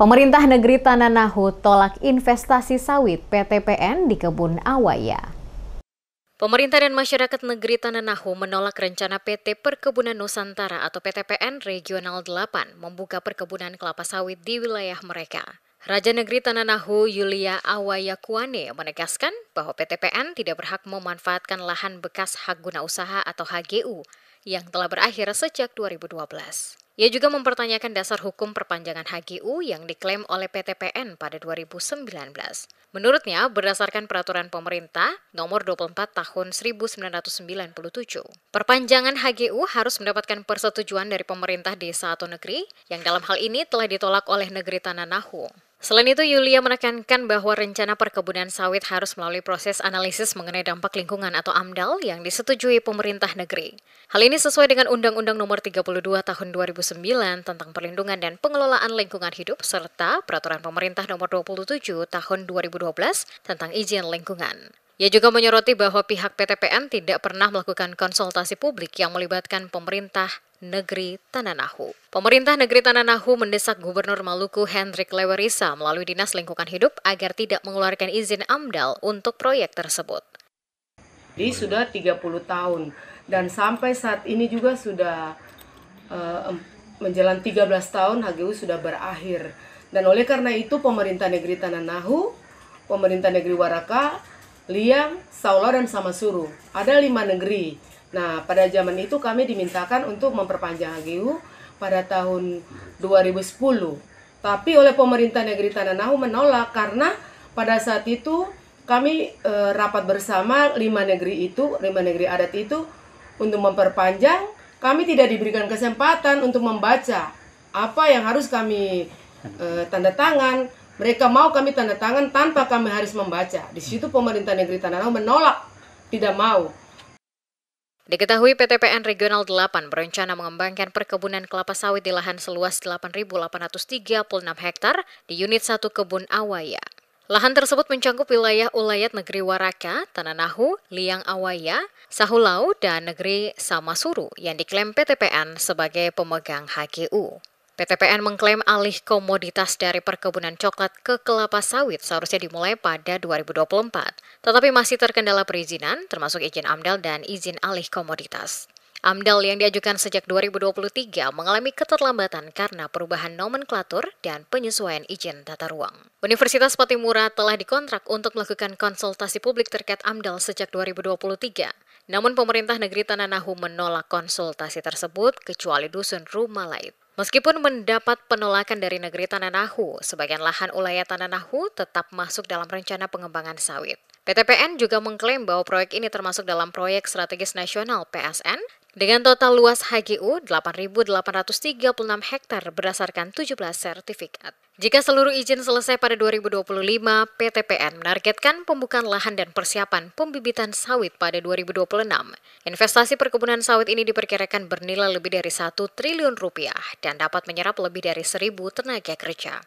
Pemerintah Negeri Tanah Nahu tolak investasi sawit PTPN di Kebun Awaya. Pemerintah dan masyarakat negeri Tanah Nahu menolak rencana PT Perkebunan Nusantara atau PTPN Regional 8 membuka perkebunan kelapa sawit di wilayah mereka. Raja Negeri Tanah Nahu Yulia Awaya Kuane menegaskan bahwa PTPN tidak berhak memanfaatkan lahan bekas hak guna usaha atau HGU yang telah berakhir sejak 2012. Ia juga mempertanyakan dasar hukum perpanjangan HGU yang diklaim oleh PTPN pada 2019. Menurutnya, berdasarkan peraturan pemerintah nomor 24 tahun 1997, perpanjangan HGU harus mendapatkan persetujuan dari pemerintah desa atau negeri yang dalam hal ini telah ditolak oleh negeri Tanah Nahu. Selain itu, Yulia menekankan bahwa rencana perkebunan sawit harus melalui proses analisis mengenai dampak lingkungan atau AMDAL yang disetujui pemerintah negeri. Hal ini sesuai dengan Undang-Undang Nomor 32 Tahun 2009 tentang Perlindungan dan Pengelolaan Lingkungan Hidup serta Peraturan Pemerintah Nomor 27 Tahun 2012 tentang Izin Lingkungan. Ia juga menyoroti bahwa pihak PTPN tidak pernah melakukan konsultasi publik yang melibatkan pemerintah negeri Tanah Nahu. Pemerintah negeri Tanah Nahu mendesak Gubernur Maluku Hendrik Lewerisa melalui Dinas Lingkungan Hidup agar tidak mengeluarkan izin AMDAL untuk proyek tersebut. Jadi sudah 30 tahun dan sampai saat ini juga sudah menjelang 13 tahun HGU sudah berakhir. Dan oleh karena itu pemerintah negeri Tanah Nahu, pemerintah negeri Waraka, Liang, Saula, dan Samasuru. Ada 5 negeri. Nah, pada zaman itu kami dimintakan untuk memperpanjang HGU pada tahun 2010. Tapi oleh pemerintah negeri Tanah Nahu menolak karena pada saat itu kami rapat bersama 5 negeri adat itu untuk memperpanjang. Kami tidak diberikan kesempatan untuk membaca apa yang harus kami tanda tangan. Mereka mau kami tanda tangan tanpa kami harus membaca. Di situ pemerintah negeri Tanah Nahu menolak, tidak mau. Diketahui PTPN Regional 8 berencana mengembangkan perkebunan kelapa sawit di lahan seluas 8.836 hektar di unit 1 Kebun Awaya. Lahan tersebut mencakup wilayah Ulayat Negeri Waraka, Tanah Nahu, Liang Awaya, Sahulau, dan Negeri Samasuru yang diklaim PTPN sebagai pemegang HGU. PTPN mengklaim alih komoditas dari perkebunan coklat ke kelapa sawit seharusnya dimulai pada 2024, tetapi masih terkendala perizinan, termasuk izin AMDAL dan izin alih komoditas. AMDAL yang diajukan sejak 2023 mengalami keterlambatan karena perubahan nomenklatur dan penyesuaian izin tata ruang. Universitas Patimura telah dikontrak untuk melakukan konsultasi publik terkait AMDAL sejak 2023. Namun pemerintah negeri Tanah Nahu menolak konsultasi tersebut kecuali dusun Rumalait. Meskipun mendapat penolakan dari negeri Tanah Nahu, sebagian lahan ulayat Tanah Nahu tetap masuk dalam rencana pengembangan sawit. PTPN juga mengklaim bahwa proyek ini termasuk dalam proyek strategis nasional PSN dengan total luas HGU 8.836 hektar berdasarkan 17 sertifikat. Jika seluruh izin selesai pada 2025, PTPN menargetkan pembukaan lahan dan persiapan pembibitan sawit pada 2026. Investasi perkebunan sawit ini diperkirakan bernilai lebih dari 1 triliun rupiah dan dapat menyerap lebih dari 1.000 tenaga kerja.